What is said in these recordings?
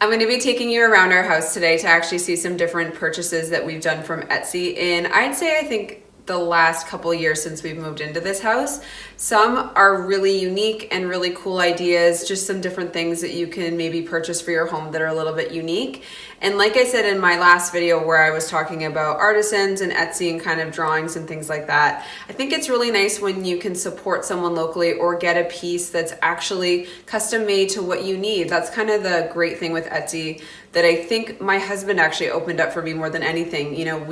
I'm going to be taking you around our house today to actually see some different purchases that we've done from Etsy in, I think the last couple years since we've moved into this house. Some are really unique and really cool ideas, just some different things that you can maybe purchase for your home that are a little bit unique. And like I said in my last video where I was talking about artisans and Etsy and kind of drawings and things like that, I think it's really nice when you can support someone locally or get a piece that's actually custom made to what you need. That's kind of the great thing with Etsy that I think my husband actually opened up for me more than anything. You know,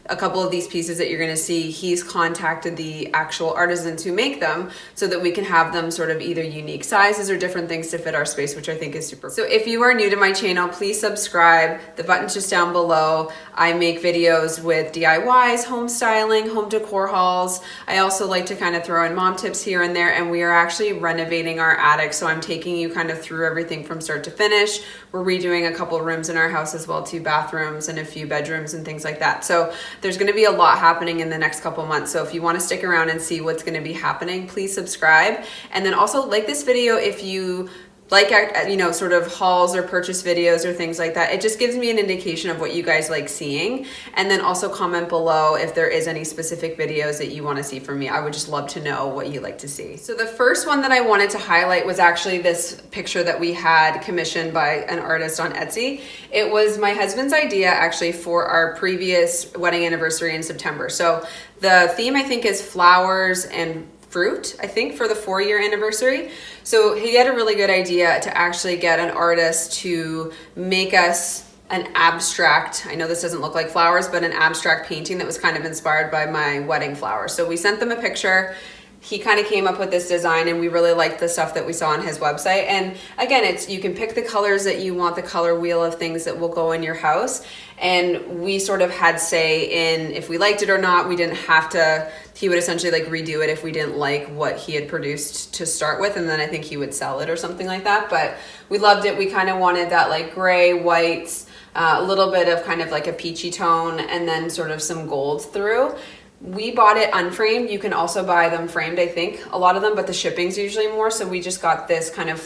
a couple of these pieces that you're gonna see, he's contacted the actual artisans who make them so that we can have them sort of either unique sizes or different things to fit our space, which I think is super cool. So if you are new to my channel, please subscribe. The button's just down below. I make videos with DIYs, home styling, home decor hauls. I also like to kind of throw in mom tips here and there, and we are actually renovating our attic. So I'm taking you kind of through everything from start to finish. We're redoing a couple rooms in our house as well, 2 bathrooms and a few bedrooms and things like that. So there's gonna be a lot happening in the next couple months. So if you wanna stick around and see what's gonna be happening, please subscribe. And then also like this video if you like, you know, sort of hauls or purchase videos or things like that. It just gives me an indication of what you guys like seeing. And then also comment below if there is any specific videos that you want to see from me. I would just love to know what you like to see. So the first one that I wanted to highlight was actually this picture that we had commissioned by an artist on Etsy. It was my husband's idea actually for our previous wedding anniversary in September. So the theme I think is flowers and fruit, I think, for the 4-year anniversary. So he had a really good idea to actually get an artist to make us an abstract, I know this doesn't look like flowers, but an abstract painting that was kind of inspired by my wedding flowers. So we sent them a picture. He kind of came up with this design and we really liked the stuff that we saw on his website. And again, you can pick the colors that you want, the color wheel of things that will go in your house. And we sort of had say in if we liked it or not. We didn't have to, he would essentially like redo it if we didn't like what he had produced to start with. And then I think he would sell it or something like that. But we loved it. We kind of wanted that like gray, whites, a little bit of kind of like a peachy tone and then sort of some gold through. We bought it unframed. You can also buy them framed, I think, a lot of them, but the shipping's usually more. So we just got this kind of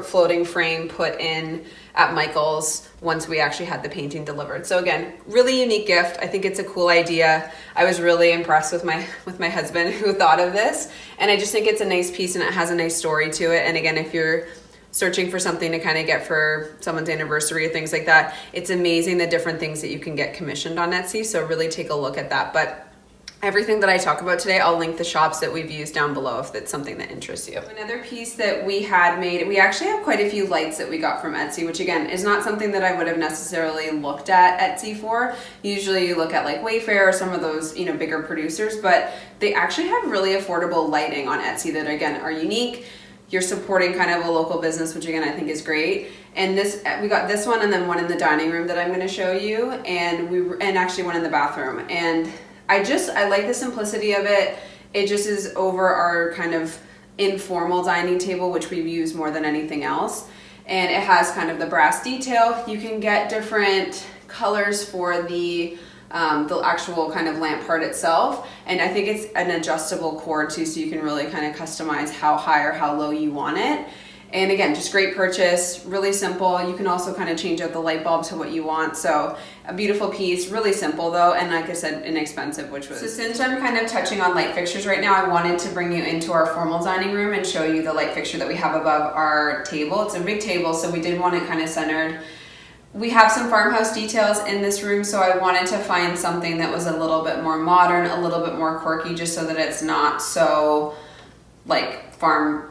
floating frame put in at Michael's once we actually had the painting delivered. So again, really unique gift. I think it's a cool idea. I was really impressed with my husband who thought of this. And I just think it's a nice piece and it has a nice story to it. And again, if you're searching for something to kind of get for someone's anniversary or things like that, it's amazing the different things that you can get commissioned on Etsy. So really take a look at that. But everything that I talk about today, I'll link the shops that we've used down below if that's something that interests you. Another piece that we had made, we actually have quite a few lights that we got from Etsy, which again is not something that I would have necessarily looked at Etsy for. Usually you look at like Wayfair or some of those, you know, bigger producers, but they actually have really affordable lighting on Etsy that again are unique. You're supporting kind of a local business, which again I think is great. And we got this one and then one in the dining room that I'm going to show you, and actually one in the bathroom. And I like the simplicity of it. It just is over our kind of informal dining table, which we've used more than anything else. And it has kind of the brass detail. You can get different colors for the actual kind of lamp part itself. And I think it's an adjustable cord too, so you can really kind of customize how high or how low you want it. And again, just great purchase, really simple. You can also kind of change out the light bulb to what you want. So a beautiful piece, really simple though. And like I said, inexpensive, So since I'm kind of touching on light fixtures right now, I wanted to bring you into our formal dining room and show you the light fixture that we have above our table. It's a big table, so we did want it kind of centered. We have some farmhouse details in this room, so I wanted to find something that was a little bit more modern, a little bit more quirky, just so that it's not so like farm.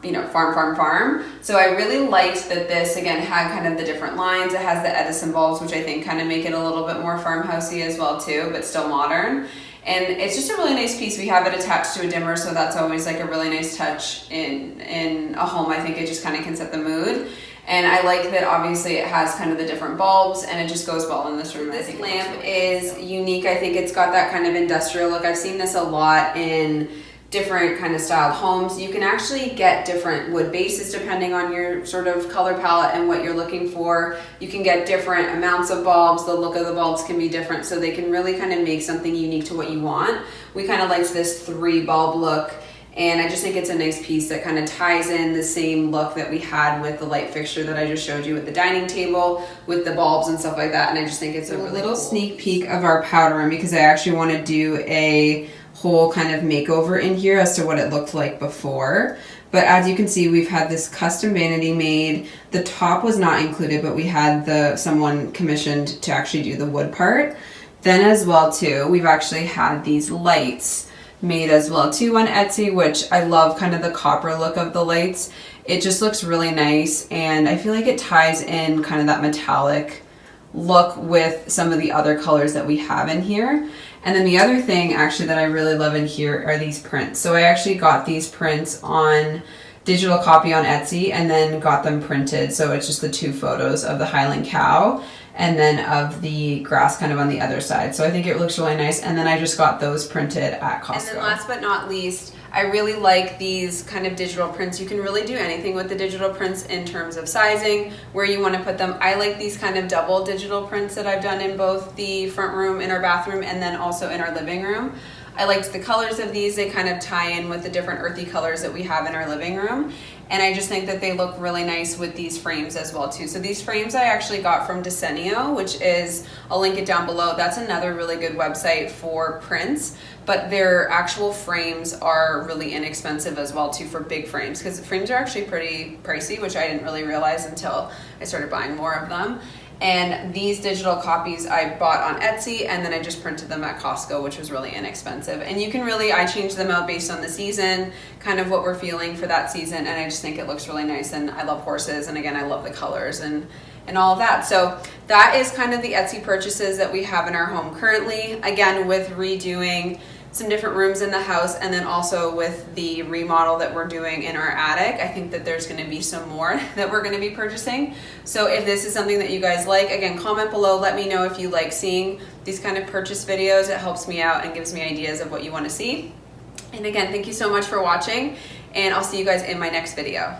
So I really liked that this again had kind of the different lines. It has the Edison bulbs, which I think kind of make it a little bit more farmhousey as well too, but still modern. And it's just a really nice piece. We have it attached to a dimmer, so that's always like a really nice touch in a home. I think it just kind of can set the mood. And I like that obviously it has kind of the different bulbs and it just goes well in this room. This lamp is unique. I think it's got that kind of industrial look. I've seen this a lot in different kind of styled homes. You can actually get different wood bases depending on your sort of color palette and what you're looking for. You can get different amounts of bulbs. The look of the bulbs can be different, so they can really kind of make something unique to what you want. We kind of liked this 3 bulb look. And I just think it's a nice piece that kind of ties in the same look that we had with the light fixture that I just showed you with the dining table, with the bulbs and stuff like that. And I just think it's a really little cool sneak peek of our powder room, because I actually want to do a whole kind of makeover in here as to what it looked like before. But as you can see, we've had this custom vanity made. The top was not included, but we had someone commissioned to actually do the wood part. Then as well too, we've actually had these lights made as well too on Etsy, which I love kind of the copper look of the lights. It just looks really nice, and I feel like it ties in kind of that metallic look with some of the other colors that we have in here. And then the other thing actually that I really love in here are these prints. So I actually got these prints on digital copy on Etsy and then got them printed. So it's just the two photos of the Highland cow and then of the grass kind of on the other side. So I think it looks really nice. And then I just got those printed at Costco. And then last but not least, I really like these kind of digital prints. You can really do anything with the digital prints in terms of sizing, where you want to put them. I like these kind of double digital prints that I've done in both the front room, in our bathroom, and then also in our living room. I liked the colors of these. They kind of tie in with the different earthy colors that we have in our living room. And I just think that they look really nice with these frames as well too. So these frames I actually got from Decenio, which is, I'll link it down below. That's another really good website for prints, but their actual frames are really inexpensive as well too for big frames, because the frames are actually pretty pricey, which I didn't really realize until I started buying more of them. And these digital copies I bought on Etsy, and then I just printed them at Costco, which was really inexpensive. And you can really, I change them out based on the season, kind of what we're feeling for that season, and I just think it looks really nice. And I love horses, and again, I love the colors and all of that. So that is kind of the Etsy purchases that we have in our home currently. Again, with redoing some different rooms in the house, and then also with the remodel that we're doing in our attic, I think that there's going to be some more that we're going to be purchasing. So if this is something that you guys like, again, comment below, let me know if you like seeing these kind of purchase videos. It helps me out and gives me ideas of what you want to see. And again, thank you so much for watching, and I'll see you guys in my next video.